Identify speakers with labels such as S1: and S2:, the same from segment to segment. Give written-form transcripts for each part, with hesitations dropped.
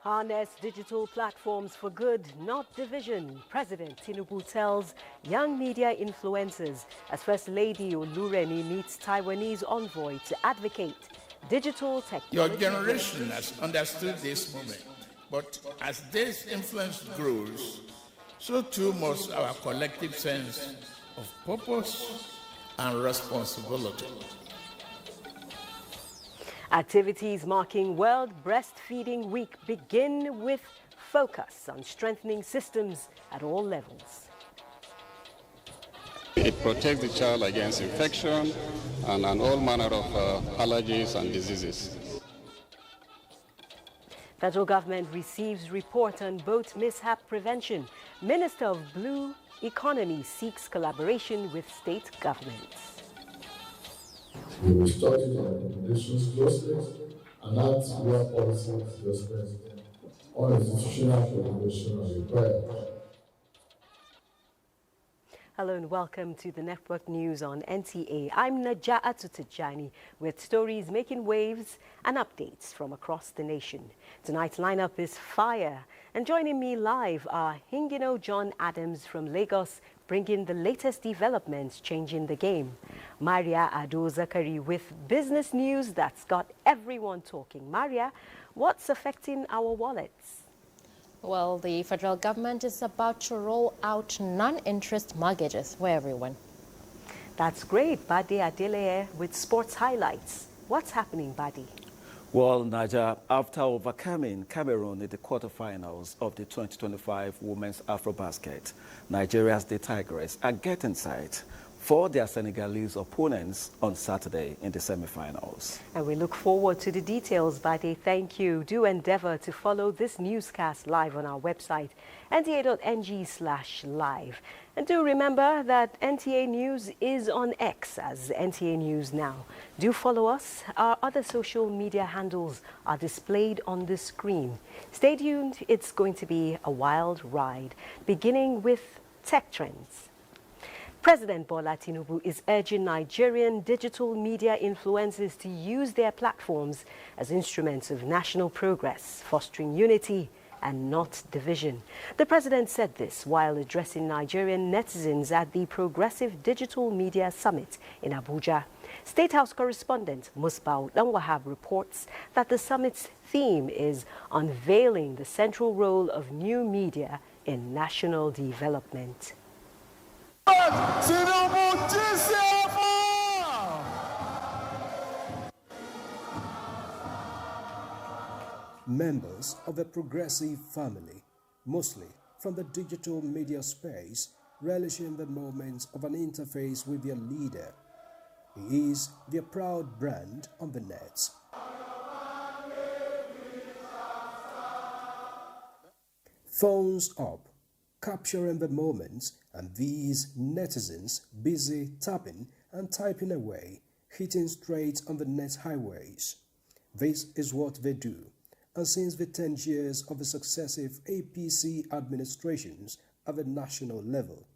S1: Harness digital platforms for good, not division. President Tinubu tells young media influencers as First Lady Oluremi meets Taiwanese envoy to advocate digital technology.
S2: Your generation has understood this moment, but as this influence grows, so too must our collective sense of purpose and responsibility.
S1: Activities marking World Breastfeeding Week begin with focus on strengthening systems at all levels.
S3: It protects the child against infection and all manner of allergies and diseases.
S1: Federal government receives report on boat mishap prevention. Minister of Blue Economy seeks collaboration with state governments.
S4: We will study the recommendations closely and act where policy adjustments on institutional collaboration are required.
S1: Hello and welcome to the Network News on NTA. I'm Naja'atu Tijani with stories making waves and updates from across the nation. Tonight's lineup is fire, and joining me live are Hingino John Adams from Lagos, bringing the latest developments changing the game. Maria Ado Zakari with business news that's got everyone talking. Maria, what's affecting our wallets?
S5: Well, the federal government is about to roll out non-interest mortgages for everyone.
S1: That's great. Badi Adeleye with sports highlights. What's happening, Badi?
S6: Well, Naja, after overcoming Cameroon in the quarterfinals of the 2025 Women's Afrobasket, Nigeria's the Tigers are getting set for their Senegalese opponents on Saturday in the semifinals.
S1: And we look forward to the details, Badi. Thank you. Do endeavor to follow this newscast live on our website, nta.ng/live. And do remember that NTA News is on X as NTA News Now. Do follow us. Our other social media handles are displayed on the screen. Stay tuned. It's going to be a wild ride, beginning with tech trends. President Bola Tinubu is urging Nigerian digital media influencers to use their platforms as instruments of national progress, fostering unity and not division. The president said this while addressing Nigerian netizens at the Progressive Digital Media Summit in Abuja. State House correspondent Musbau Danwahab reports that the summit's theme is unveiling the central role of new media in national development.
S7: Members of a progressive family, mostly from the digital media space, relishing the moments of an interface with their leader. He is their proud brand on the nets. Phones up, capturing the moments, and these netizens busy tapping and typing away, hitting straight on the net highways. This is what they do, and since the 10 years of the successive APC administrations at the national level.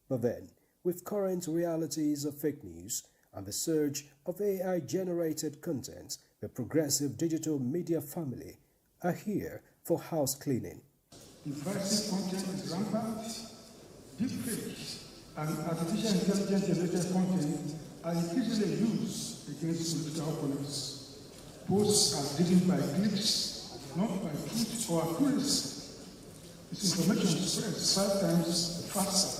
S7: But then, with current realities of fake news and the surge of AI-generated content, the progressive digital media family are here for house cleaning.
S8: Divisive content is rampant. Deepfakes and artificial intelligence generated content are increasingly used against political opponents. Posts are driven by clicks, not by truth or accuracy. Misinformation spreads 5 times faster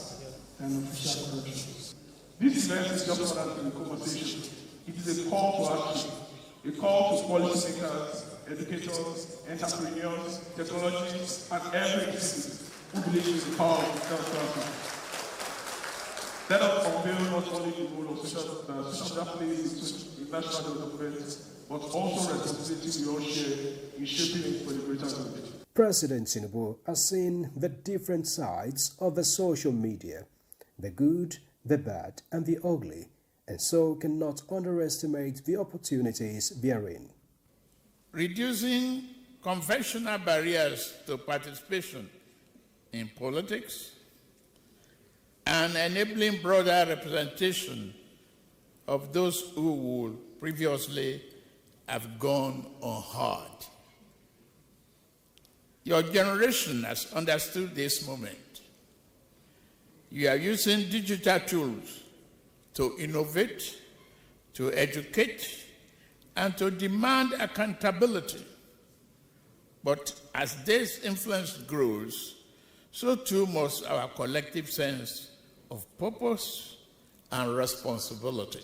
S8: than official corrections. This event is just more than a conversation. It is a call to action, a call to policymakers, educators, entrepreneurs, technologists, and every citizen who believes in the power of self-government. Let us unveil not only the role of social media plays in national development, but also responsibility we all share in shaping it for the greater good.
S7: President Tinubu has seen the different sides of the social media, the good, the bad, and the ugly, and so cannot underestimate the opportunities therein.
S2: Reducing conventional barriers to participation in politics and enabling broader representation of those who would previously have gone unheard. Your generation has understood this moment. You are using digital tools to innovate, to educate, and to demand accountability. But as this influence grows, so too must our collective sense of purpose and responsibility.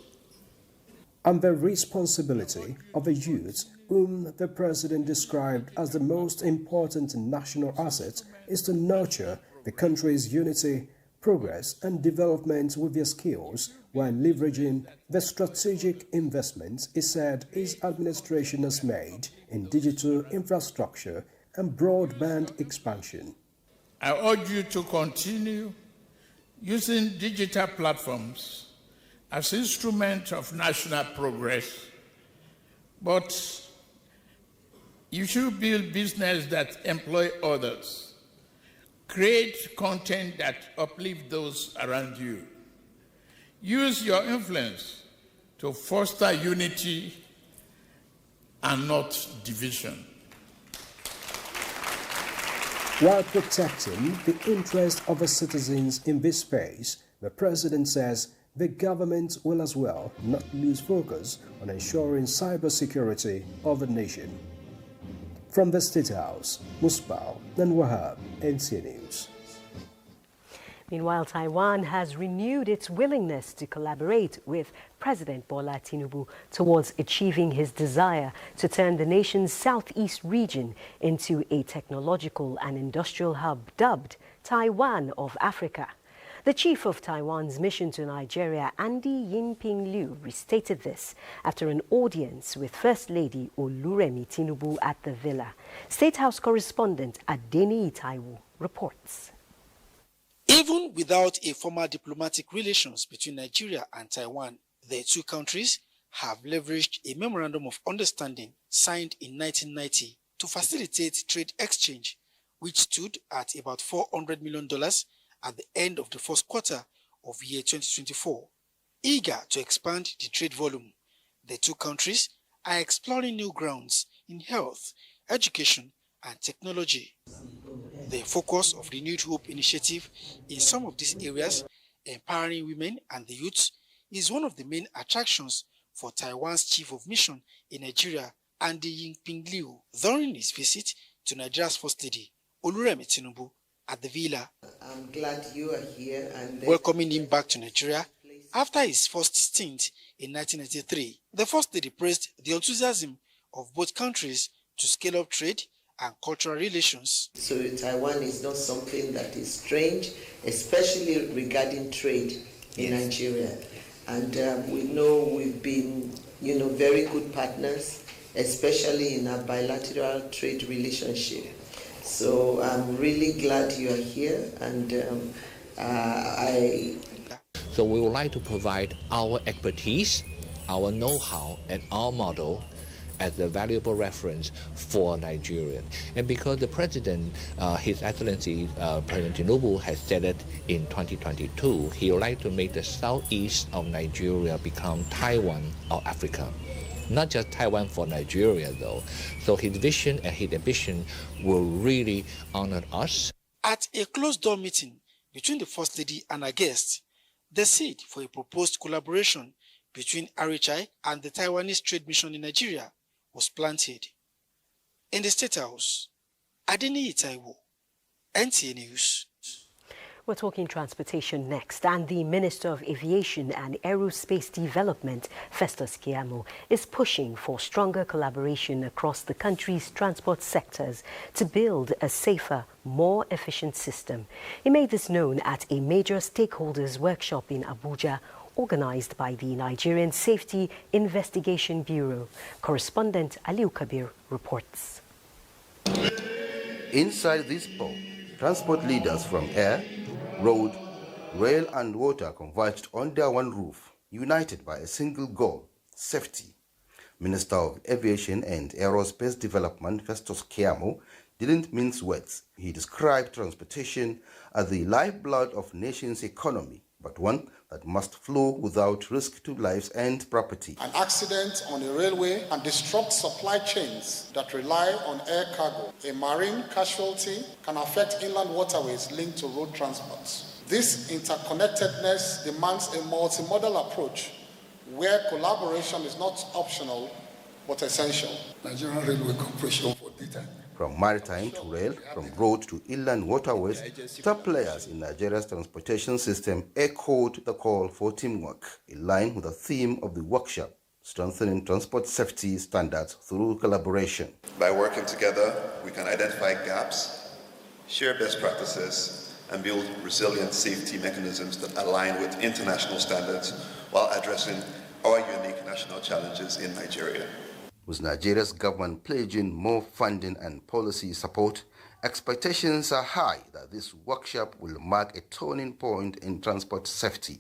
S7: And the responsibility of the youth, whom the President described as the most important national asset, is to nurture the country's unity, progress and development with their skills while leveraging the strategic investments he said his administration has made in digital infrastructure and broadband expansion.
S2: I urge you to continue using digital platforms as instruments of national progress, but you should build business that employ others. Create content that uplift those around you. Use your influence to foster unity and not division.
S7: While protecting the interests of the citizens in this space, the President says the government will as well not lose focus on ensuring cybersecurity of the nation. From the State House, Musbao and Wahab, NTA News.
S1: Meanwhile, Taiwan has renewed its willingness to collaborate with President Bola Tinubu towards achieving his desire to turn the nation's southeast region into a technological and industrial hub dubbed Taiwan of Africa. The chief of Taiwan's mission to Nigeria, Andy Yinping Liu, restated this after an audience with First Lady Oluremi Tinubu at the villa. State House correspondent Adeni Taiwo reports.
S9: Even without a formal diplomatic relations between Nigeria and Taiwan, the two countries have leveraged a memorandum of understanding signed in 1990 to facilitate trade exchange, which stood at about $400 million at the end of the first quarter of year 2024. Eager to expand the trade volume, the two countries are exploring new grounds in health, education, and technology. The focus of the Renewed Hope initiative in some of these areas, empowering women and the youth, is one of the main attractions for Taiwan's chief of mission in Nigeria, Andy Yinping Liu, during his visit to Nigeria's First Lady, Oluremi Tinubu, at the villa.
S10: I'm glad you are here. And
S9: welcoming him back to Nigeria after his first stint in 1993. The First Lady praised the enthusiasm of both countries to scale up trade and cultural relations.
S10: So Taiwan is not something that is strange, especially regarding trade in Nigeria. And we know we've been, very good partners, especially in our bilateral trade relationship. So I'm really glad you are here, and
S11: So we would like to provide our expertise, our know-how, and our model as a valuable reference for Nigeria. And because the President, His Excellency President Tinubu has said it in 2022, he would like to make the southeast of Nigeria become Taiwan of Africa. Not just Taiwan for Nigeria, though. So his vision and his ambition will really honor us.
S9: At a closed-door meeting between the First Lady and her guests, the seed for a proposed collaboration between RHI and the Taiwanese Trade Mission in Nigeria was planted. In the State House, Adeni Taiwo, NTA News.
S1: We're talking transportation next, and the Minister of Aviation and Aerospace Development, Festus Keyamo, is pushing for stronger collaboration across the country's transport sectors to build a safer, more efficient system. He made this known at a major stakeholders workshop in Abuja, organized by the Nigerian Safety Investigation Bureau. Correspondent Aliu Kabir reports.
S12: Inside this bowl, transport leaders from air, road, rail and water converged under one roof, united by a single goal: safety. Minister of Aviation and Aerospace Development Festus Keyamo didn't mince words. He described transportation as the lifeblood of nation's economy but one that must flow without risk to lives and property.
S13: An accident on a railway can disrupt supply chains that rely on air cargo. A marine casualty can affect inland waterways linked to road transport. This interconnectedness demands a multimodal approach where collaboration is not optional but essential. Nigerian Railway Corporation for data.
S12: From maritime to rail, from road to inland waterways, top players in Nigeria's transportation system echoed the call for teamwork, in line with the theme of the workshop, strengthening transport safety standards through collaboration.
S14: By working together, we can identify gaps, share best practices, and build resilient safety mechanisms that align with international standards while addressing our unique national challenges in Nigeria.
S12: With Nigeria's government pledging more funding and policy support, expectations are high that this workshop will mark a turning point in transport safety.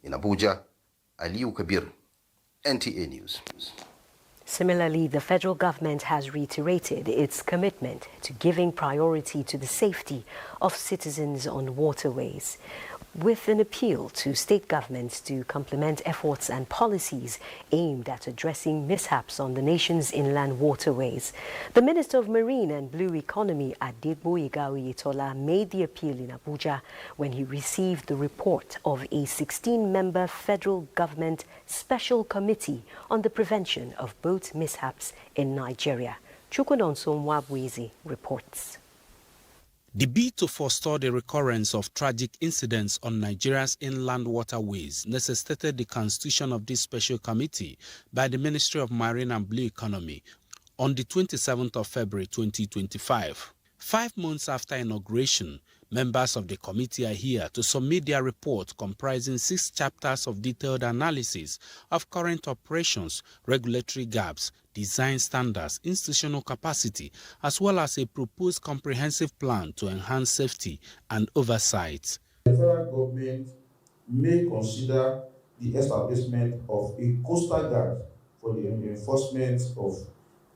S12: In Abuja, Aliu Kabir, NTA News.
S1: Similarly, the federal government has reiterated its commitment to giving priority to the safety of citizens on waterways, with an appeal to state governments to complement efforts and policies aimed at addressing mishaps on the nation's inland waterways. The Minister of Marine and Blue Economy, Adegboyega Oyetola, made the appeal in Abuja when he received the report of a 16-member federal government special committee on the prevention of boat mishaps in Nigeria. Chukwunonso Mwabwezi reports.
S15: The bid to forestall the recurrence of tragic incidents on Nigeria's inland waterways necessitated the constitution of this special committee by the Ministry of Marine and Blue Economy on the 27th of February 2025. 5 months after inauguration, members of the committee are here to submit their report comprising 6 chapters of detailed analysis of current operations, regulatory gaps, design standards, institutional capacity, as well as a proposed comprehensive plan to enhance safety and oversight.
S16: The federal government may consider the establishment of a coastal guard for the enforcement of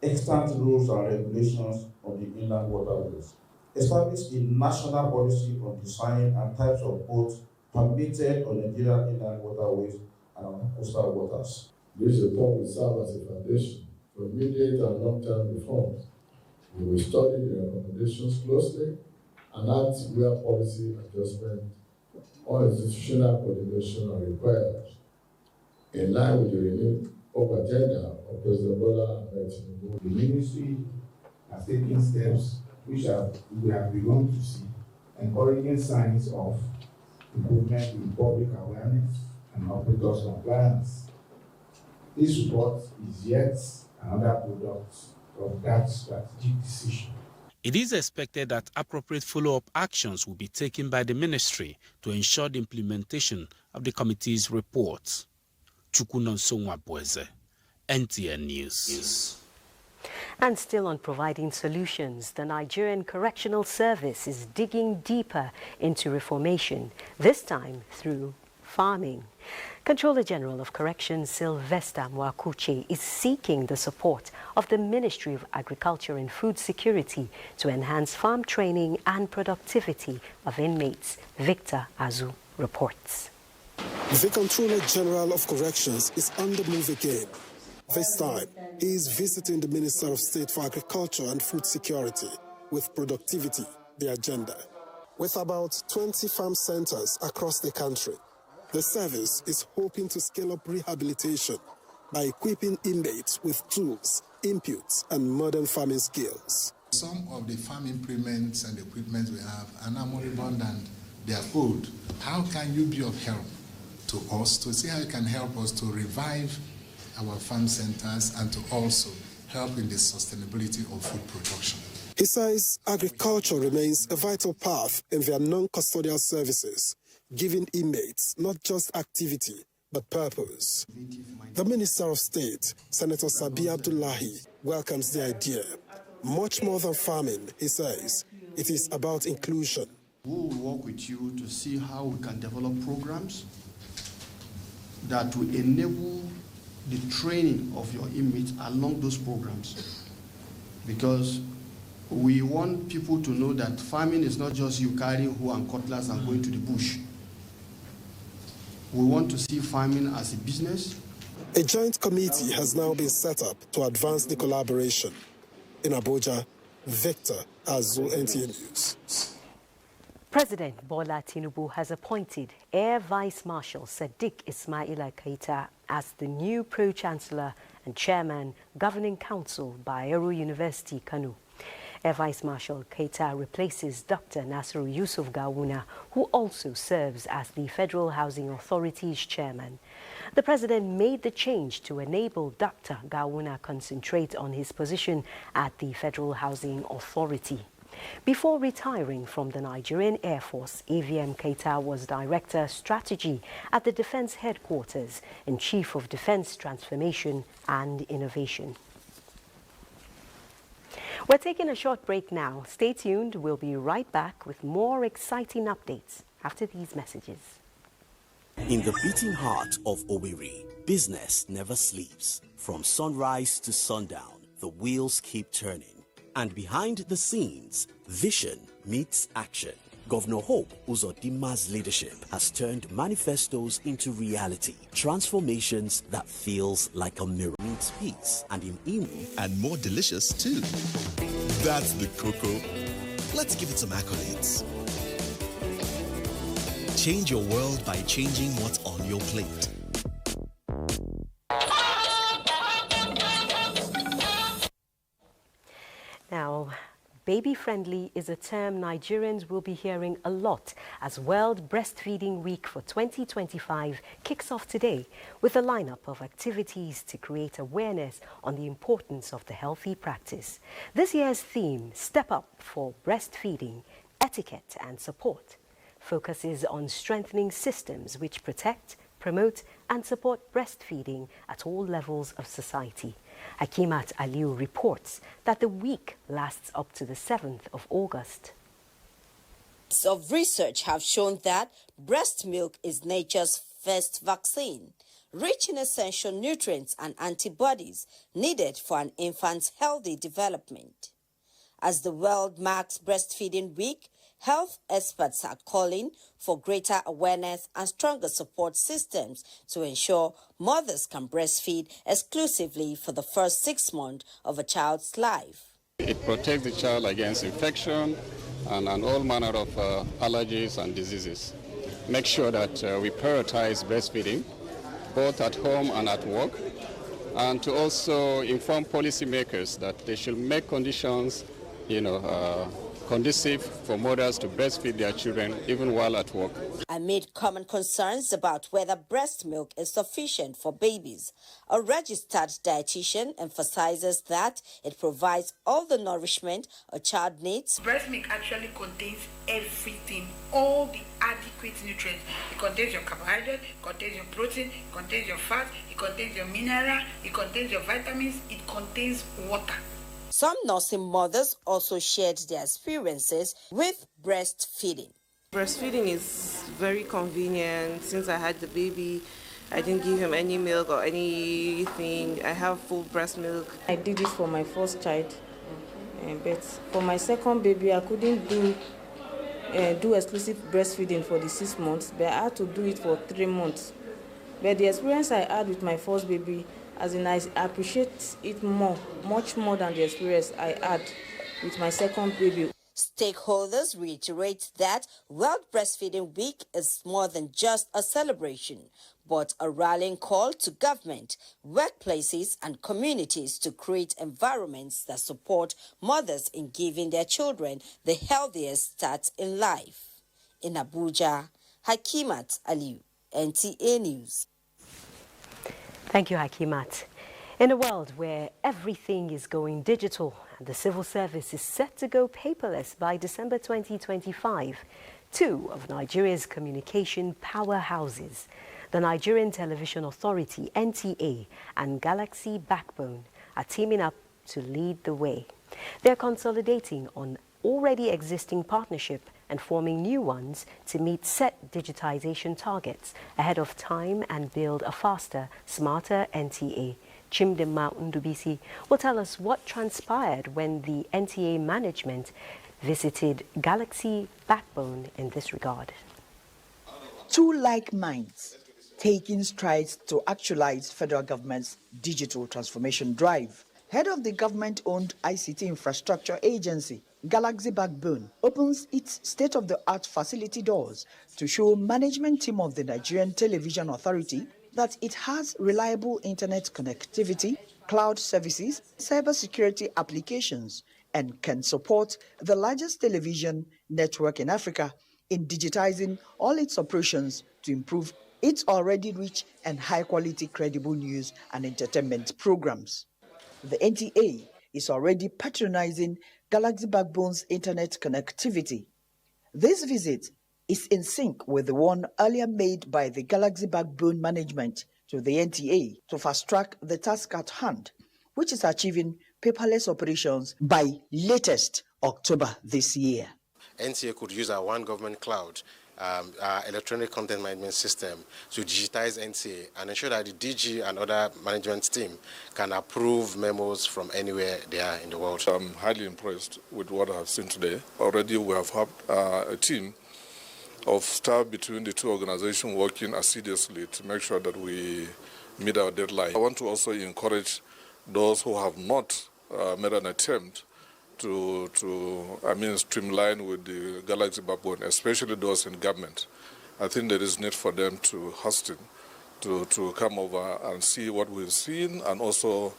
S16: extant rules and regulations on the inland waterways. Establish a national policy on design and types of boats permitted on Nigerian inland waterways and on coastal waters.
S4: This report will serve as a foundation for immediate and long-term reforms. We will study the recommendations closely and act where policy adjustment or institutional coordination are required. In line with the renewed agenda of President Bola Ahmed Tinubu,
S8: the ministry has taken steps which we have begun to see encouraging signs of improvement in public awareness and operators compliance. This report is yet another product of that strategic decision.
S15: It is expected that appropriate follow-up actions will be taken by the ministry to ensure the implementation of the committee's reports. Chukwunonso Mwabweze, NTA News.
S1: And still on providing solutions, the Nigerian Correctional Service is digging deeper into reformation, this time through farming. Controller General of Corrections Sylvester Mwakuche is seeking the support of the Ministry of Agriculture and Food Security to enhance farm training and productivity of inmates. Victor Azu reports.
S17: The Controller General of Corrections is on the move again. This time, he is visiting the Minister of State for Agriculture and Food Security with productivity, the agenda. With about 20 farm centers across the country, the service is hoping to scale up rehabilitation by equipping inmates with tools, inputs, and modern farming skills.
S18: Some of the farm implements and equipment we have are now moribund and they are old. How can you be of help to us to see how you can help us to revive our farm centers and to also help in the sustainability of food production?
S17: He says agriculture remains a vital path in their non-custodial services, giving inmates not just activity, but purpose. The Minister of State, Senator Sabi Abdullahi, welcomes the idea. Much more than farming, he says, it is about inclusion.
S19: We will work with you to see how we can develop programs that will enable the training of your inmates along those programs. Because we want people to know that farming is not just you carrying hoe and cutlass and going to the bush. We want to see farming as a business.
S17: A joint committee has now been set up to advance the collaboration. In Abuja, Victor Azu, NTA News.
S1: President Bola Tinubu has appointed Air Vice Marshal Sadiq Ismaila Keita as the new Pro-Chancellor and Chairman Governing Council, Bayero University, Kano. Air Vice Marshal Keita replaces Dr. Nasiru Yusuf Gawuna, who also serves as the Federal Housing Authority's chairman. The president made the change to enable Dr. Gawuna concentrate on his position at the Federal Housing Authority. Before retiring from the Nigerian Air Force, AVM Keita was Director Strategy at the Defense Headquarters and Chief of Defense Transformation and Innovation. We're taking a short break now. Stay tuned. We'll be right back with more exciting updates after these messages.
S20: In the beating heart of Owerri, business never sleeps. From sunrise to sundown, the wheels keep turning. And behind the scenes, vision meets action. Governor Hope Uzodima's leadership has turned manifestos into reality. Transformations that feels like a mirror. Meets peace and in Imo.
S21: And more delicious too. That's the cocoa. Let's give it some accolades. Change your world by changing what's on your plate.
S1: Now, baby-friendly is a term Nigerians will be hearing a lot as World Breastfeeding Week for 2025 kicks off today with a lineup of activities to create awareness on the importance of the healthy practice. This year's theme, Step Up for Breastfeeding, Etiquette and Support, focuses on strengthening systems which protect, promote and support breastfeeding at all levels of society. Hakimat Aliu reports that the week lasts up to the 7th of August.
S22: Of research have shown that breast milk is nature's first vaccine, rich in essential nutrients and antibodies needed for an infant's healthy development. As the world marks Breastfeeding Week, health experts are calling for greater awareness and stronger support systems to ensure mothers can breastfeed exclusively for the first 6 months of a child's life.
S3: It protects the child against infection and all manner of allergies and diseases. Make sure that we prioritize breastfeeding, both at home and at work, and to also inform policymakers that they should make conditions, conducive for mothers to breastfeed their children even while at work.
S22: Amid common concerns about whether breast milk is sufficient for babies, a registered dietitian emphasizes that it provides all the nourishment a child needs.
S23: Breast milk actually contains everything, all the adequate nutrients. It contains your carbohydrate, it contains your protein, it contains your fat, it contains your mineral, it contains your vitamins, it contains water.
S22: Some nursing mothers also shared their experiences with breastfeeding.
S24: Breastfeeding is very convenient. Since I had the baby, I didn't give him any milk or anything. I have full breast milk.
S25: I did it for my first child, but for my second baby, I couldn't do exclusive breastfeeding for the 6 months, but I had to do it for 3 months. But the experience I had with my first baby, as in I appreciate it much more than the experience I had with my second baby.
S22: Stakeholders reiterate that World Breastfeeding Week is more than just a celebration, but a rallying call to government, workplaces and communities to create environments that support mothers in giving their children the healthiest start in life. In Abuja, Hakimat Aliu, NTA News.
S1: Thank you, Hakimat. In a world where everything is going digital and the civil service is set to go paperless by December 2025, 2 of Nigeria's communication powerhouses, the Nigerian Television Authority, NTA, and Galaxy Backbone, are teaming up to lead the way. They're consolidating on already existing partnership and forming new ones to meet set digitization targets ahead of time and build a faster, smarter NTA. Chimdema Ndubisi will tell us what transpired when the NTA management visited Galaxy Backbone in this regard.
S26: 2 like minds
S2: taking strides to actualize federal government's digital transformation drive. Head of the government-owned ICT infrastructure agency, Galaxy Backbone, opens its state-of-the-art facility doors to show management team of the Nigerian Television Authority that it has reliable internet connectivity, cloud services, cybersecurity applications, and can support the largest television network in Africa in digitizing all its operations to improve its already rich and high-quality credible news and entertainment programs. The NTA is already patronizing Galaxy Backbone's internet connectivity. This visit is in sync with the one earlier made by the Galaxy Backbone management to the NTA to fast-track the task at hand, which is achieving paperless operations by latest October this year.
S5: NTA could use our One Government Cloud, our electronic content management system, to digitize NTA and ensure that the DG and other management team can approve memos from anywhere they are in the world.
S6: I'm highly impressed with what I have seen today. Already we have had a team of staff between the two organizations working assiduously to make sure that we meet our deadline. I want to also encourage those who have not made an attempt to streamline with the Galaxy Backbone, especially those in government. I think there is need for them to hasten to come over and see what we've seen and also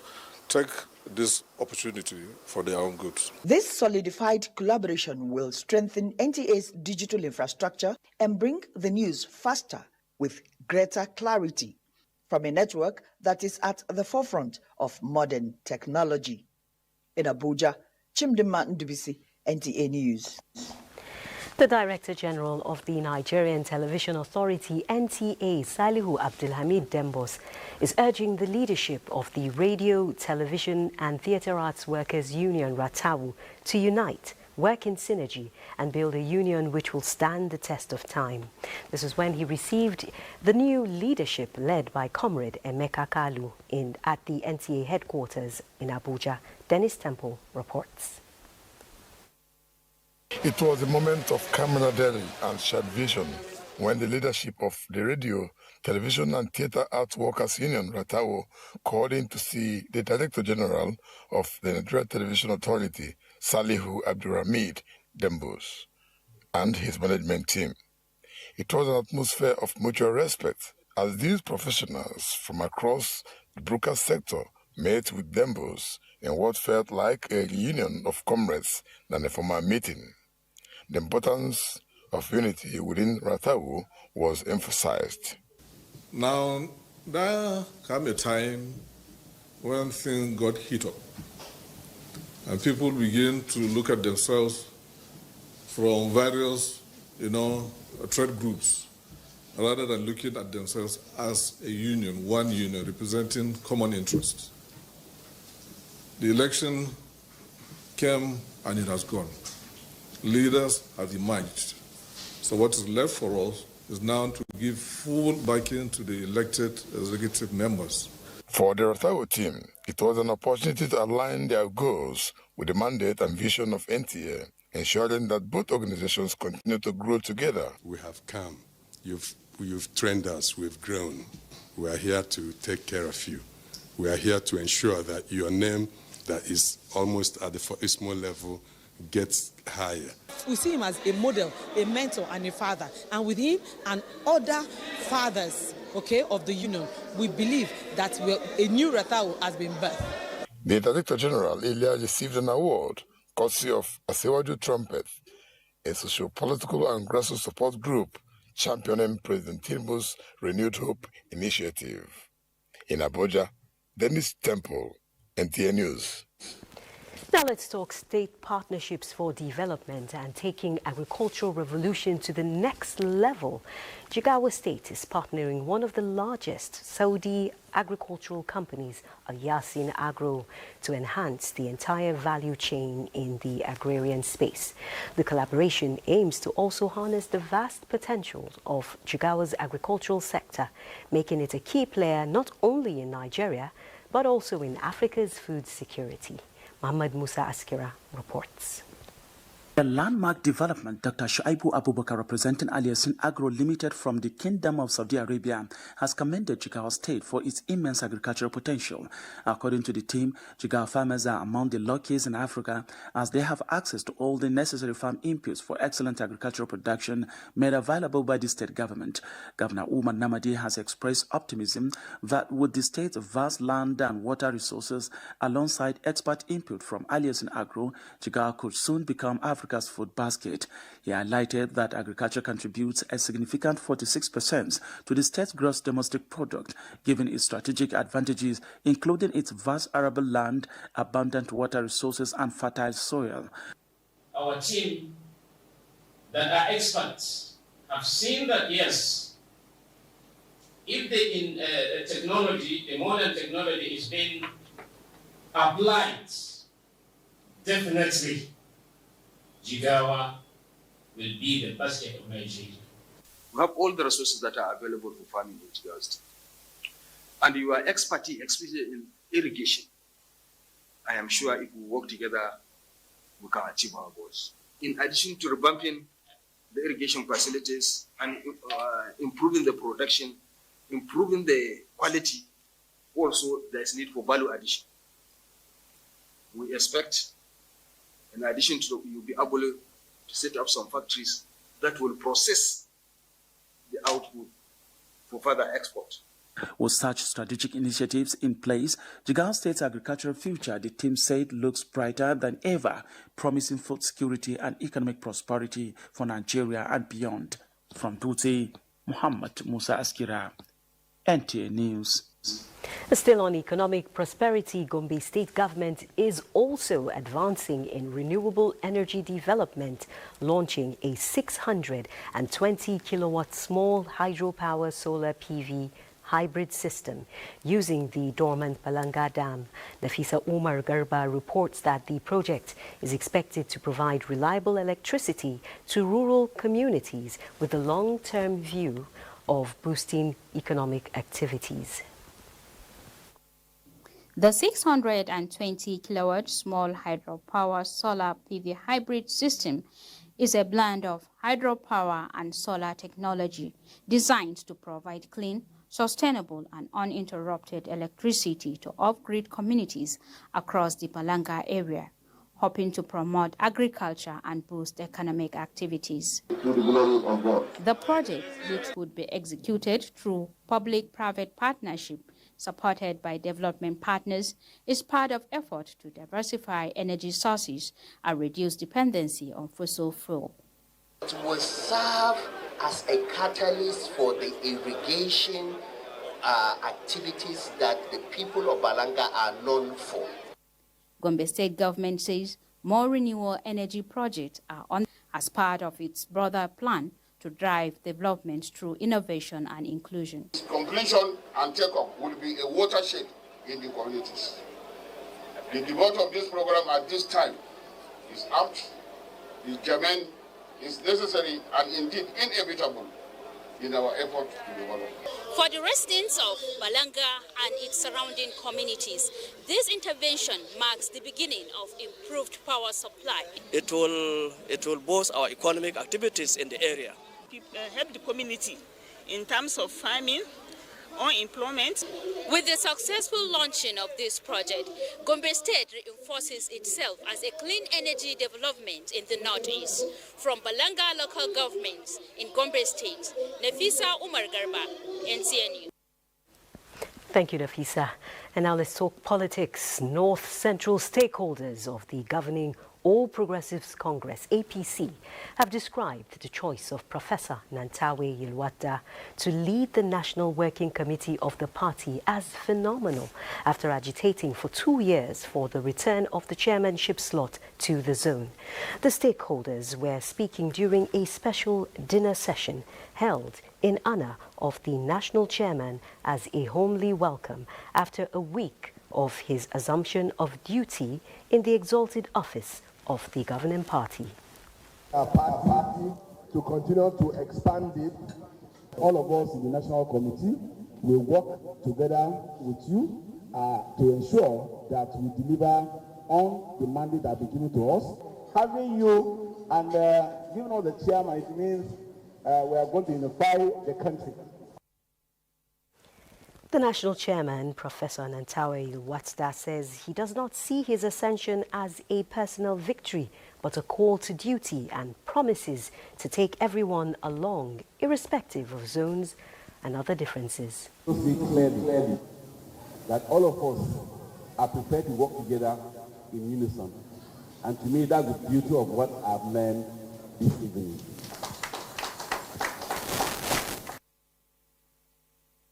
S6: take this opportunity for their own good.
S2: This solidified collaboration will strengthen NTA's digital infrastructure and bring the news faster with greater clarity from a network that is at the forefront of modern technology. In Abuja, Chimdima Ndubisi, NTA News.
S1: The Director General of the Nigerian Television Authority, NTA, Salihu Abdulhamid Dembos, is urging the leadership of the Radio, Television and Theatre Arts Workers Union, RATAWU, to unite, work in synergy and build a union which will stand the test of time. This is when he received the new leadership led by Comrade Emeka Kalu at the NTA headquarters in Abuja. Dennis Temple reports.
S4: It was a moment of camaraderie and shared vision when the leadership of the Radio, Television and Theatre Arts Workers Union, RATAWU, called in to see the Director General of the Nigerian Television Authority, Salihu Abdulhamid Dembos, and his management team. It was an atmosphere of mutual respect as these professionals from across the broadcast sector met with Dembos in what felt like a reunion of comrades than a formal meeting. The importance of unity within RATAWU was emphasized.
S6: Now, there came a time when things got heated up and people began to look at themselves from various, trade groups, rather than looking at themselves as a union, one union representing common interests. The election came and it has gone. Leaders have emerged. So what is left for us is now to give full backing to the elected executive members.
S4: For the RATAWU team, it was an opportunity to align their goals with the mandate and vision of NTA, ensuring that both organizations continue to grow together.
S7: We have come. You've trained us. We've grown. We are here to take care of you. We are here to ensure that your name that is almost at the Ismo level gets higher.
S10: We see him as a model, a mentor and a father. And with him and other fathers, of the union, we believe that a new RATAWU has been birthed.
S4: The Director General earlier received an award courtesy of Asewaju Trumpet, a socio-political and grassroots support group championing President Tinubu's Renewed Hope initiative. In Abuja, Dennis Temple, NTA News.
S1: Now let's talk state partnerships for development and taking agricultural revolution to the next level. Gombe State is partnering one of the largest Saudi agricultural companies, Yasin Agro, to enhance the entire value chain in the agrarian space. The collaboration aims to also harness the vast potential of Jigawa's agricultural sector, making it a key player not only in Nigeria, but also in Africa's food security. Muhammad Musa Askira reports.
S9: A landmark development, Dr. Shuaibu Abubakar, representing Aliasin Agro Limited from the Kingdom of Saudi Arabia, has commended Jigawa State for its immense agricultural potential. According to the team, Jigawa farmers are among the luckiest in Africa as they have access to all the necessary farm inputs for excellent agricultural production made available by the state government. Governor Umar Namadi has expressed optimism that with the state's vast land and water resources alongside expert input from Aliasin Agro, Jigawa could soon become Africa's food basket. He highlighted that agriculture contributes a significant 46% to the state's gross domestic product, given its strategic advantages, including its vast arable land, abundant water resources, and fertile soil.
S11: Our team that are experts have seen that, yes, if the modern technology is being applied, definitely Jigawa will be the basket of Nigeria.
S12: We have all the resources that are available for farming in Jigawa State. And your expertise, especially in irrigation, I am sure if we work together, we can achieve our goals. In addition to revamping the irrigation facilities and improving the production, improving the quality, also there is need for value addition. We expect, in addition to you'll be able to set up some factories that will process the output for further export.
S9: With such strategic initiatives in place, Jigawa State's agricultural future, the team said, looks brighter than ever, promising food security and economic prosperity for Nigeria and beyond. From Dutse, Muhammad Musa Askira, NTA News.
S1: Still on economic prosperity, Gombe State government is also advancing in renewable energy development, launching a 620 kilowatt small hydropower solar PV hybrid system using the dormant Balanga Dam. Nafisa Umar Garba reports that the project is expected to provide reliable electricity to rural communities with a long-term view of boosting economic activities.
S13: The 620 kilowatt small hydropower solar PV hybrid system is a blend of hydropower and solar technology designed to provide clean, sustainable and uninterrupted electricity to off-grid communities across the Balanga area, hoping to promote agriculture and boost economic activities. The project, which would be executed through public-private partnership supported by development partners, is part of effort to diversify energy sources and reduce dependency on fossil fuel.
S14: It will serve as a catalyst for the irrigation activities that the people of Balanga are known for.
S13: Gombe State government says more renewable energy projects are on as part of its broader plan to drive development through innovation and inclusion.
S26: Completion and take-up will be a watershed in the communities. The devote of this program at this time is apt, is germane, is necessary and indeed inevitable in our effort to develop.
S27: For the residents of Balanga and its surrounding communities, this intervention marks the beginning of improved power supply.
S28: It will boost our economic activities in the area.
S29: Help the community in terms of farming or employment.
S27: With the successful launching of this project, Gombe State reinforces itself as a clean energy development in the northeast. From Balanga local governments in Gombe State, Nafisa Umar Garba, NTA News.
S1: Thank you, Nafisa. And now let's talk politics. North Central stakeholders of the governing All Progressives Congress, APC, have described the choice of Professor Nantawe Yilwata to lead the National Working Committee of the party as phenomenal after agitating for 2 years for the return of the chairmanship slot to the zone. The stakeholders were speaking during a special dinner session held in honor of the national chairman as a homely welcome after a week of his assumption of duty in the exalted office of the governing party.
S30: Our party to continue to expand it. All of us in the National Committee will work together with you to ensure that we deliver on the mandate that has been given to us. having you and giving all the chairman, it means we are going to unify the country.
S1: The national chairman, Professor Nantawe Ilwatda, says he does not see his ascension as a personal victory, but a call to duty, and promises to take everyone along, irrespective of zones and other differences.
S30: To see clearly that all of us are prepared to work together in unison. And to me, that's the beauty of what I've learned this evening.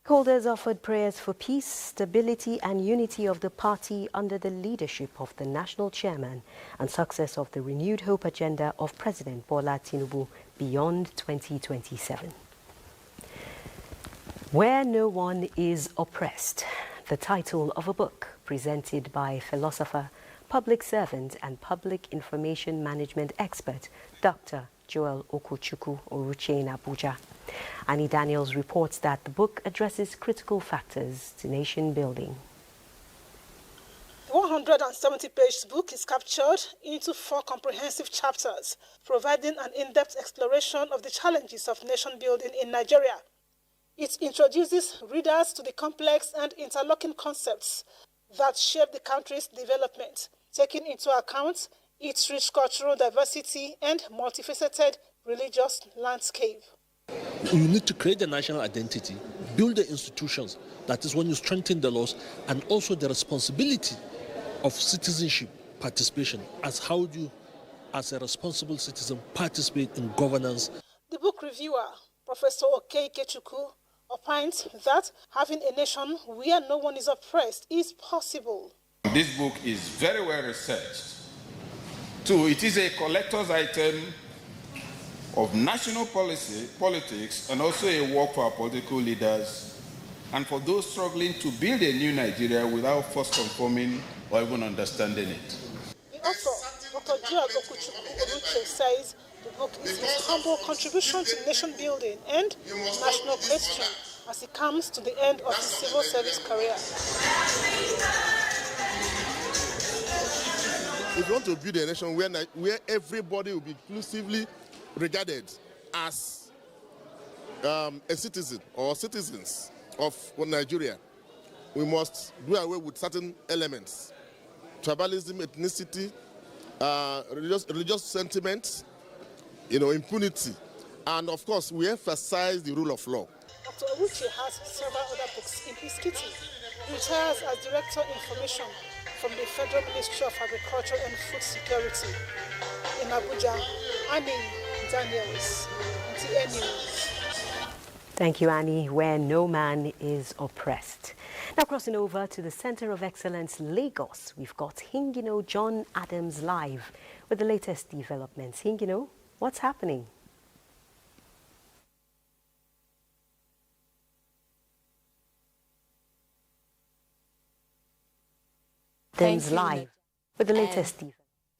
S1: Stakeholders offered prayers for peace, stability and unity of the party under the leadership of the national chairman and success of the renewed hope agenda of President Bola Tinubu beyond 2027. Where No One is Oppressed, the title of a book presented by philosopher, public servant and public information management expert, Dr. Joel Okochukwu Oruche in Abuja. Annie Daniels reports that the book addresses critical factors to nation building.
S3: The 170-page book is captured into 4 comprehensive chapters, providing an in-depth exploration of the challenges of nation building in Nigeria. It introduces readers to the complex and interlocking concepts that shape the country's development, taking into account its rich cultural diversity and multifaceted religious landscape.
S8: You need to create a national identity, build the institutions, that is when you strengthen the laws, and also the responsibility of citizenship participation, as how do you, as a responsible citizen, participate in governance.
S3: The book reviewer, Professor Okechukwu, opines that having a nation where no one is oppressed is possible.
S15: This book is very well researched. 2, it is a collector's item of national politics and also a work for our political leaders and for those struggling to build a new Nigeria without first conforming or even understanding it.
S3: The author, Dr. Joel Okochukwu Oruche, says the book is his humble contribution to nation building and national question as he comes to the end of his civil service career.
S30: If you want to build a nation where everybody will be inclusively regarded as a citizen or citizens of Nigeria, we must do away with certain elements: tribalism, ethnicity, religious sentiments, impunity, and of course we emphasize the rule of law.
S3: Dr. Oruche has several other books in his kitty. He retires as Director Information from the Federal Ministry of Agriculture and Food Security. In Abuja, Annie Daniels, NTA News.
S1: Thank you, Annie. Where no man is oppressed. Now crossing over to the Center of Excellence, Lagos, we've got Hingino John Adams live with the latest developments. Hingino, what's happening? Live with the latest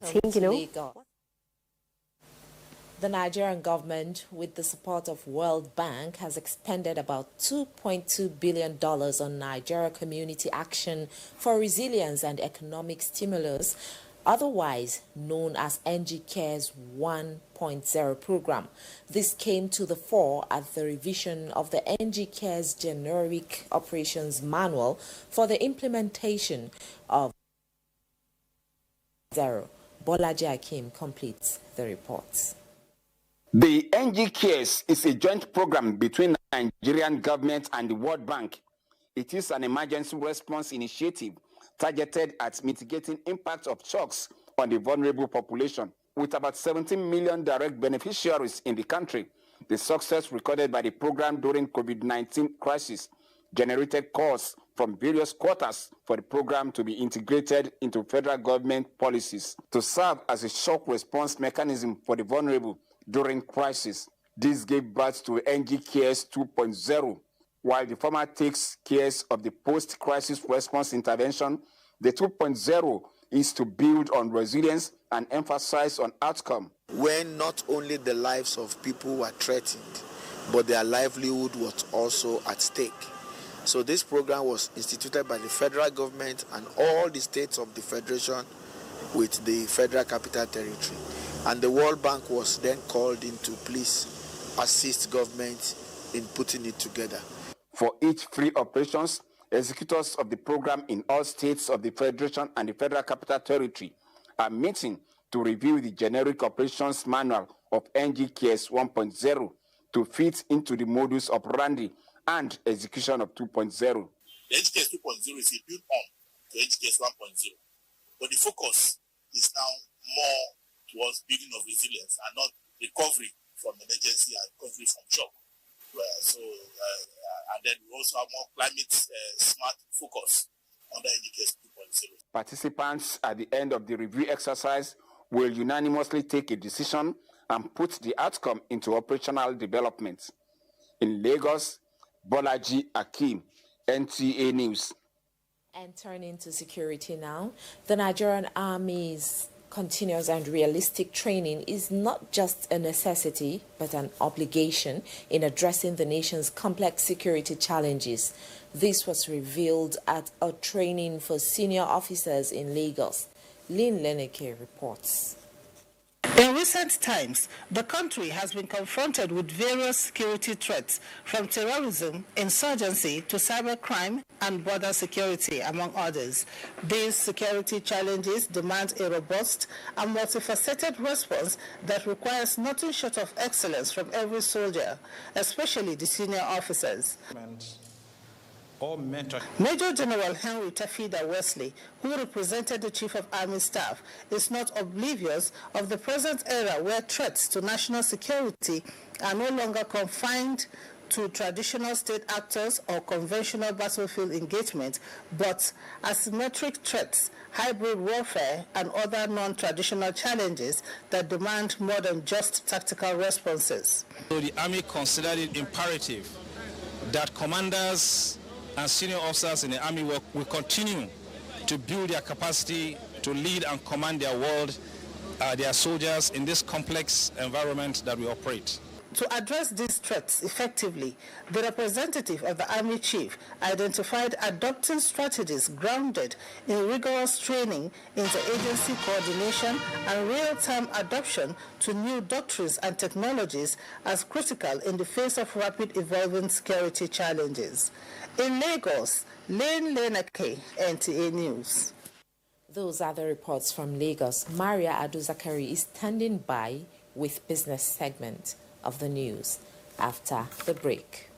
S1: developments.
S16: The Nigerian government, with the support of World Bank, has expended about $2.2 billion on Nigeria Community Action for Resilience and Economic Stimulus, otherwise known as NG Cares 1.0 program. This came to the fore at the revision of the NG Cares Generic Operations Manual for the implementation of Zero. Bolaji Akim completes the report.
S17: The NG Cares is a joint program between the Nigerian government and the World Bank. It is an emergency response initiative targeted at mitigating impact of shocks on the vulnerable population. With about 17 million direct beneficiaries in the country, the success recorded by the program during COVID-19 crisis generated calls from various quarters for the program to be integrated into federal government policies to serve as a shock response mechanism for the vulnerable during crisis. This gave birth to NG Cares 2.0. While the former takes care of the post-crisis response intervention, the 2.0 is to build on resilience and emphasize on outcome.
S18: When not only the lives of people were threatened, but their livelihood was also at stake. So this program was instituted by the federal government and all the states of the federation with the Federal Capital Territory. And the World Bank was then called in to please assist government in putting it together.
S17: For each free operations, executors of the program in all states of the Federation and the Federal Capital Territory are meeting to review the generic operations manual of NGKS 1.0 to fit into the modus operandi and execution of 2.0.
S2: The NGKS 2.0 is a build-on to NGKS 1.0, but the focus is now more towards building of resilience and not recovery from emergency and recovery from shock. And then we also have more climate smart focus under NGKS 2.0.
S17: Participants at the end of the review exercise will unanimously take a decision and put the outcome into operational development. In Lagos, Bolaji Akim, NTA News.
S16: And turning to security now, the Nigerian Army's continuous and realistic training is not just a necessity, but an obligation in addressing the nation's complex security challenges. This was revealed at a training for senior officers in Lagos. Lynn Leneke reports.
S5: In recent times, the country has been confronted with various security threats, from terrorism, insurgency to cybercrime and border security, among others. These security challenges demand a robust and multifaceted response that requires nothing short of excellence from every soldier, especially the senior officers. Major General Henry Tafida Wesley, who represented the Chief of Army Staff, is not oblivious of the present era where threats to national security are no longer confined to traditional state actors or conventional battlefield engagement, but asymmetric threats, hybrid warfare, and other non-traditional challenges that demand more than just tactical responses.
S6: So the Army considered it imperative that commanders and senior officers in the Army will continue to build their capacity to lead and command their soldiers in this complex environment that we operate.
S5: To address these threats effectively, the representative of the Army Chief identified adopting strategies grounded in rigorous training, interagency coordination, and real-time adoption to new doctrines and technologies as critical in the face of rapid evolving security challenges. In Lagos, Lane Leneke, NTA News.
S16: Those are the reports from Lagos. Maria Adu-Zakari is standing by with business segment of the news after the break.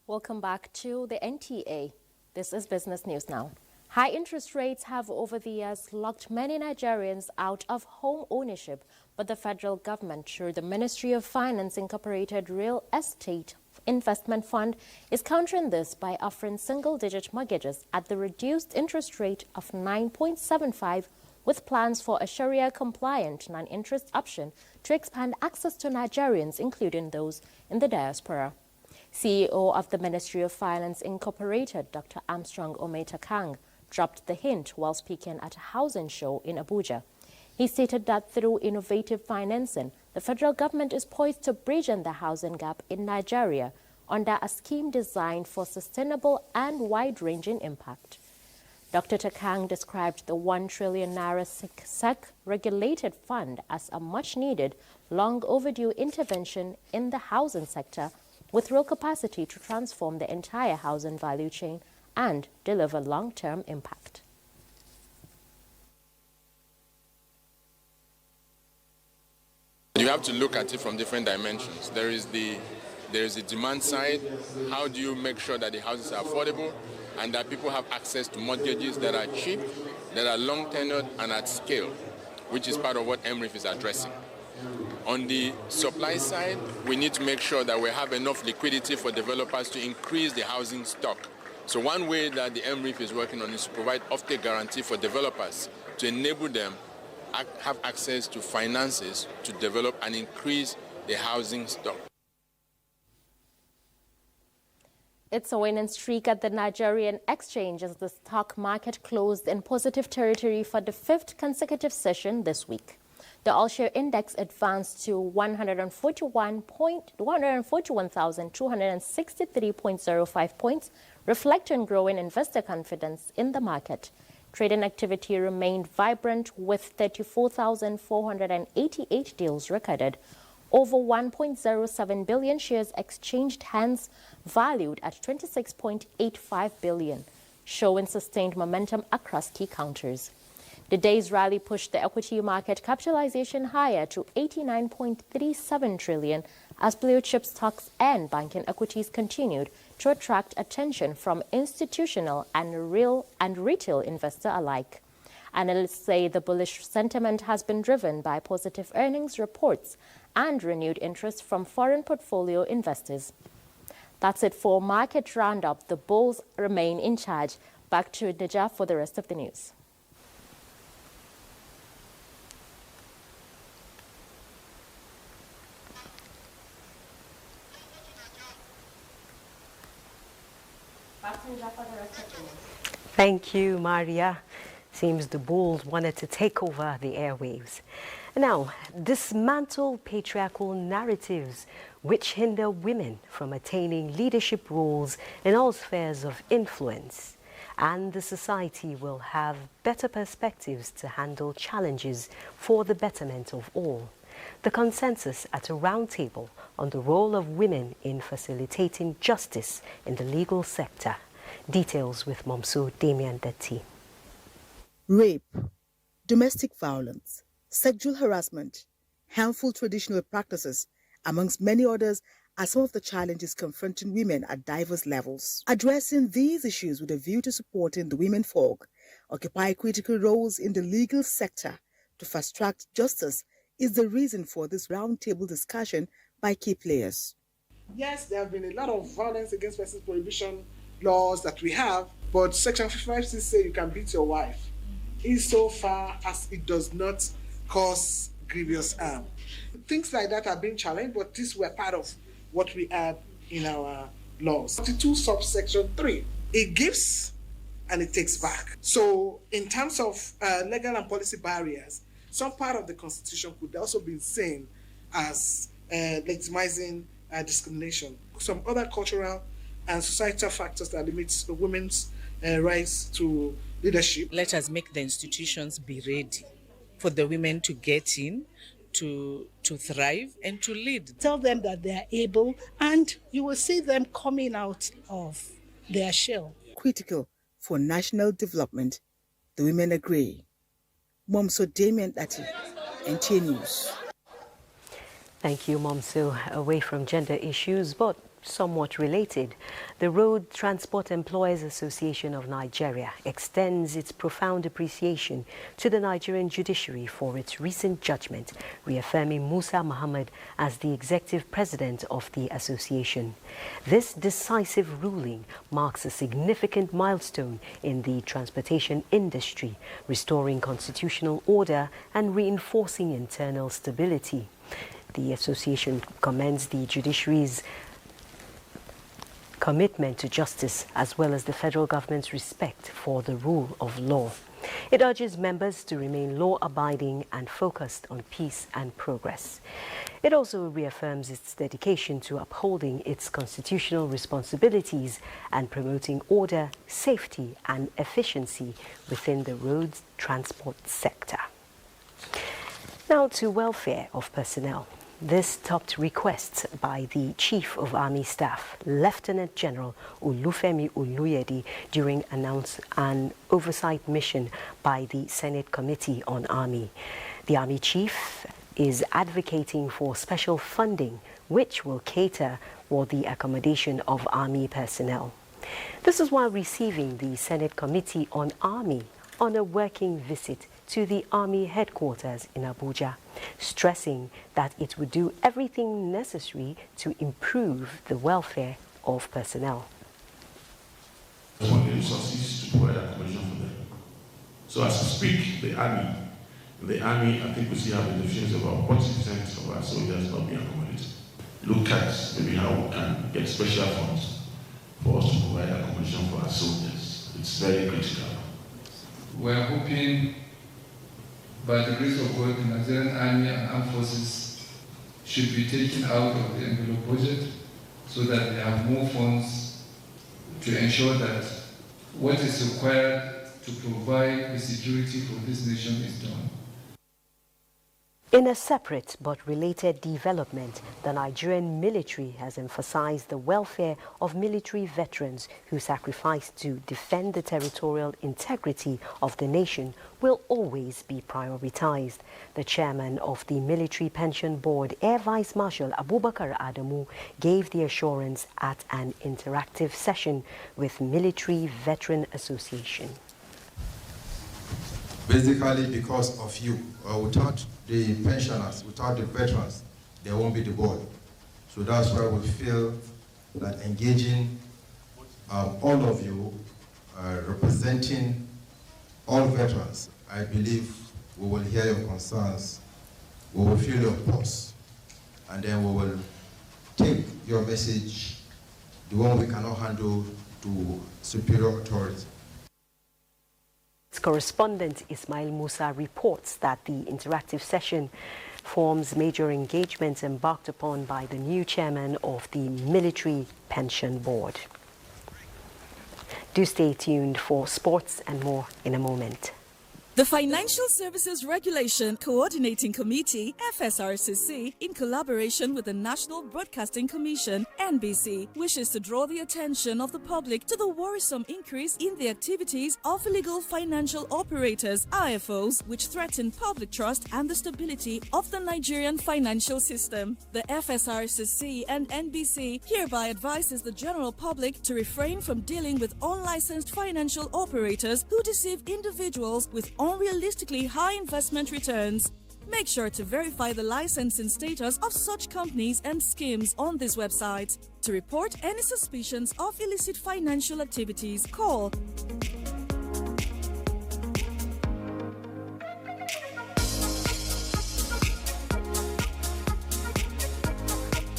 S19: Welcome back to the NTA. This is Business News Now. High interest rates have over the years locked many Nigerians out of home ownership, but the federal government, through the Ministry of Finance Incorporated Real Estate Investment Fund, is countering this by offering single-digit mortgages at the reduced interest rate of 9.75, with plans for a Sharia-compliant non-interest option to expand access to Nigerians, including those in the diaspora. CEO of the Ministry of Finance Incorporated, Dr. Armstrong Ometakang, dropped the hint while speaking at a housing show in Abuja. He stated that through innovative financing, the federal government is poised to bridge the housing gap in Nigeria under a scheme designed for sustainable and wide-ranging impact. Dr. Takang described the 1 trillion naira SEC regulated fund as a much-needed, long-overdue intervention in the housing sector with real capacity to transform the entire housing value chain and deliver long-term impact.
S20: You have to look at it from different dimensions. There is the demand side. How do you make sure that the houses are affordable and that people have access to mortgages that are cheap, that are long tenured and at scale, which is part of what MRIF is addressing. On the supply side, we need to make sure that we have enough liquidity for developers to increase the housing stock. So one way that the MRIF is working on is to provide offtake guarantee for developers to enable them have access to finances to develop and increase the housing stock.
S19: It's a winning streak at the Nigerian exchange as the stock market closed in positive territory for the 5th consecutive session this week. The all-share index advanced to 141,263.05 points, reflecting growing investor confidence in the market. Trading activity remained vibrant with 34,488 deals recorded. Over 1.07 billion shares exchanged hands, valued at 26.85 billion, showing sustained momentum across key counters. The day's rally pushed the equity market capitalization higher to 89.37 trillion as blue chip stocks and banking equities continued to attract attention from institutional and retail investor alike. Analysts say the bullish sentiment has been driven by positive earnings reports and renewed interest from foreign portfolio investors. That's it for Market Roundup. The bulls remain in charge. Back to Nija for the rest of the news.
S1: Thank you, Maria. Seems the bulls wanted to take over the airwaves. Now, dismantle patriarchal narratives which hinder women from attaining leadership roles in all spheres of influence, and the society will have better perspectives to handle challenges for the betterment of all. The consensus at a roundtable on the role of women in facilitating justice in the legal sector. Details with Momsu Damian Detti.
S4: Rape, domestic violence, sexual harassment, harmful traditional practices, amongst many others, are some of the challenges confronting women at diverse levels. Addressing these issues with a view to supporting the women folk occupy critical roles in the legal sector to fast-track justice is the reason for this roundtable discussion by key players.
S7: Yes, there have been a lot of violence against persons prohibition laws that we have, but Section 55 says you can beat your wife insofar as it does not cause grievous harm. Things like that are being challenged, but these were part of what we had in our laws. 42 subsection 3, it gives and it takes back. So in terms of legal and policy barriers, some part of the Constitution could also be seen as legitimizing discrimination. Some other cultural and societal factors that limit women's rights to leadership.
S10: Let us make the institutions be ready for the women to get in, to thrive and to lead.
S11: Tell them that they are able, and you will see them coming out of their shell.
S4: Critical for national development, the women agree. Momso Damian Dati, NTA News.
S1: Thank you, Momso. Away from gender issues, but somewhat related, the Road Transport Employers Association of Nigeria extends its profound appreciation to the Nigerian judiciary for its recent judgment, reaffirming Musa Muhammad as the executive president of the association. This decisive ruling marks a significant milestone in the transportation industry, restoring constitutional order and reinforcing internal stability. The association commends the judiciary's commitment to justice as well as the federal government's respect for the rule of law. It urges members to remain law-abiding and focused on peace and progress. It also reaffirms its dedication to upholding its constitutional responsibilities and promoting order, safety and efficiency within the road transport sector. Now to welfare of personnel. This topped requests by the Chief of Army Staff, Lieutenant General Olufemi Oluyede, during an oversight mission by the Senate Committee on Army. The Army Chief is advocating for special funding which will cater for the accommodation of Army personnel. This is while receiving the Senate Committee on Army on a working visit to the Army headquarters in Abuja, stressing that it would do everything necessary to improve the welfare of personnel.
S12: We want the resources to provide accommodation for them. So as we speak, the Army, I think we still have a deficiency of about 40% of our soldiers not being accommodated. Look at maybe how we can get special funds for us to provide accommodation for our soldiers. It's very critical.
S9: We are hoping, by the grace of God, the Nigerian Army and Armed Forces should be taken out of the envelope budget so that they have more funds to ensure that what is required to provide the security for this nation is done.
S1: In a separate but related development, the Nigerian military has emphasized the welfare of military veterans who sacrificed to defend the territorial integrity of the nation will always be prioritized. The chairman of the Military Pension Board, Air Vice Marshal Abubakar Adamu, gave the assurance at an interactive session with Military Veteran Association.
S13: Basically, because of you, without the pensioners, without the veterans, there won't be the board. So that's why we feel that engaging all of you, representing all veterans, I believe we will hear your concerns, we will feel your pulse, and then we will take your message, the one we cannot handle, to superior authority.
S1: Correspondent Ismail Musa reports that the interactive session forms major engagements embarked upon by the new chairman of the Military Pension Board. Do stay tuned for sports and more in a moment.
S14: The Financial Services Regulation Coordinating Committee, FSRCC, in collaboration with the National Broadcasting Commission, NBC, wishes to draw the attention of the public to the worrisome increase in the activities of illegal financial operators, IFOs, which threaten public trust and the stability of the Nigerian financial system. The FSRCC and NBC hereby advises the general public to refrain from dealing with unlicensed financial operators who deceive individuals with unrealistically high investment returns. Make sure to verify the licensing status of such companies and schemes on this website. To report any suspicions of illicit financial activities, call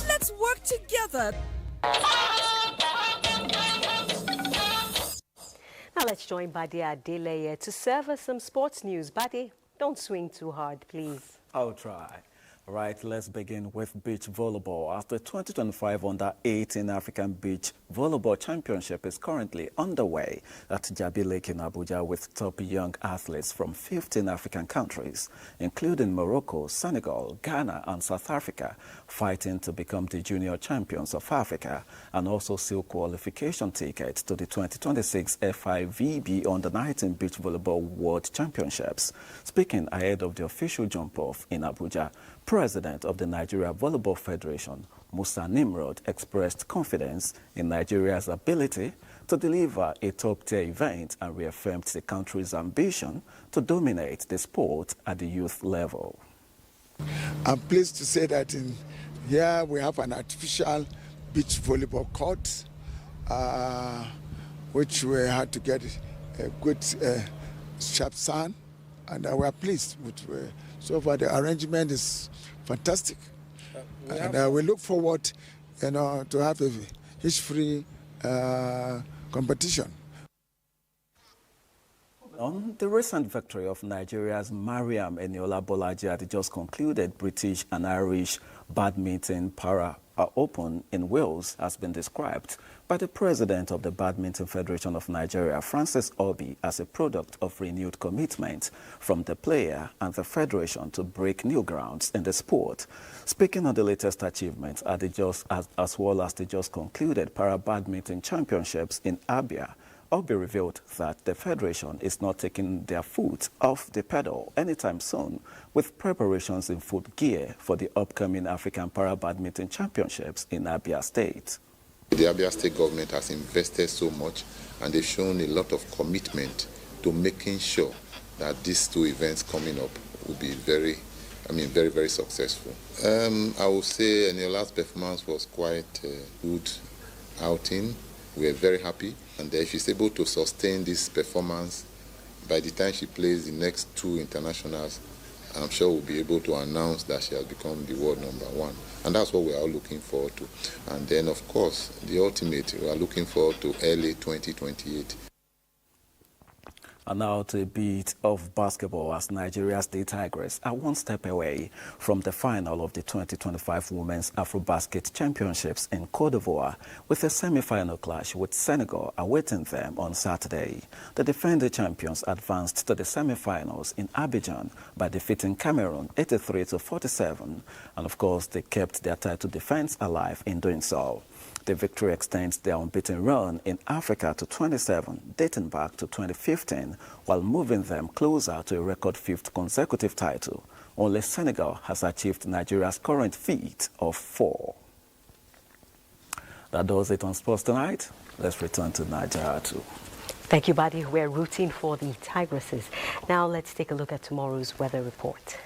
S14: Let's work together.
S1: Now let's join Bade Adeleye to serve us some sports news. Bade, don't swing too hard, please.
S21: I'll try. All right, let's begin with beach volleyball. As the 2025 Under-18 African Beach Volleyball Championship is currently underway at Jabi Lake in Abuja with top young athletes from 15 African countries, including Morocco, Senegal, Ghana, and South Africa, fighting to become the junior champions of Africa and also seal qualification tickets to the 2026 FIVB Under-19 Beach Volleyball World Championships. Speaking ahead of the official jump-off in Abuja, President of the Nigeria Volleyball Federation, Musa Nimrod, expressed confidence in Nigeria's ability to deliver a top-tier event and reaffirmed the country's ambition to dominate the sport at the youth level.
S22: I'm pleased to say that here we have an artificial beach volleyball court, which we had to get a good sharp sand, and we are pleased with. So far, the arrangement is fantastic, and we look forward, to have a hitch-free competition.
S21: On the recent victory of Nigeria's Mariam Eniola Bolaji at the just concluded British and Irish Badminton Para Open in Wales has been described by the president of the Badminton Federation of Nigeria, Francis Obi, as a product of renewed commitment from the player and the federation to break new grounds in the sport. Speaking on the latest achievements at the as well as the just concluded Para Badminton Championships in Abia, Obi revealed that the federation is not taking their foot off the pedal anytime soon, with preparations in full gear for the upcoming African Para Badminton Championships in Abia State.
S23: The Abia State government has invested so much, and they've shown a lot of commitment to making sure that these two events coming up will be very, very successful. I would say Eniola's performance was quite a good outing. We are very happy, and if she's able to sustain this performance, by the time she plays the next two internationals, I'm sure we'll be able to announce that she has become the world #1. And that's what we are all looking forward to. And then, of course, the ultimate, we are looking forward to early 2028.
S21: And now to a bit of basketball, as Nigeria State Tigers are one step away from the final of the 2025 Women's AfroBasket Championships in Côte d'Ivoire, with a semi-final clash with Senegal awaiting them on Saturday. The defending champions advanced to the semi-finals in Abidjan by defeating Cameroon 83-47, and of course they kept their title defense alive in doing so. The victory extends their unbeaten run in Africa to 27, dating back to 2015, while moving them closer to a record 5th consecutive title. Only Senegal has achieved Nigeria's current feat of 4. That does it on Sports Tonight. Let's return to Nigeria too.
S1: Thank you, Buddy. We're rooting for the Tigresses. Now let's take a look at tomorrow's weather report.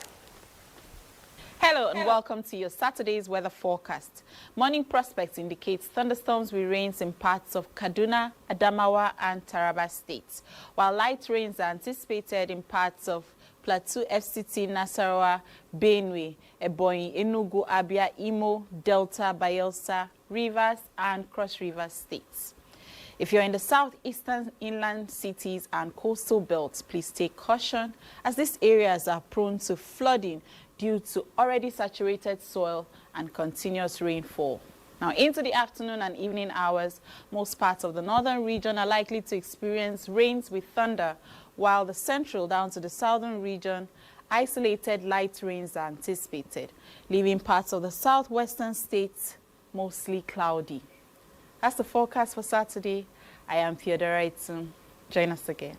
S3: Hello and welcome to your Saturday's weather forecast. Morning prospects indicates thunderstorms with rains in parts of Kaduna, Adamawa and Taraba states, while light rains are anticipated in parts of Plateau, FCT, Nasarawa, Benue, Ebonyi, Enugu, Abia, Imo, Delta, Bayelsa, Rivers and Cross River states. If you're in the southeastern inland cities and coastal belts, please take caution as these areas are prone to flooding due to already saturated soil and continuous rainfall. Now, into the afternoon and evening hours, most parts of the northern region are likely to experience rains with thunder, while the central down to the southern region, isolated light rains are anticipated, leaving parts of the southwestern states mostly cloudy. That's the forecast for Saturday. I am Theodora Itzum. Join us again.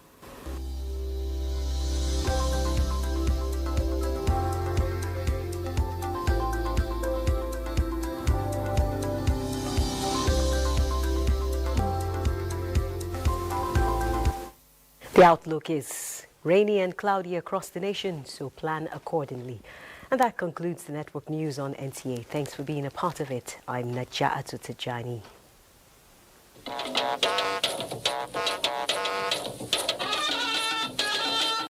S1: The outlook is rainy and cloudy across the nation, so plan accordingly. And that concludes the network news on NTA. Thanks for being a part of it. I'm Naja'atu Tijani.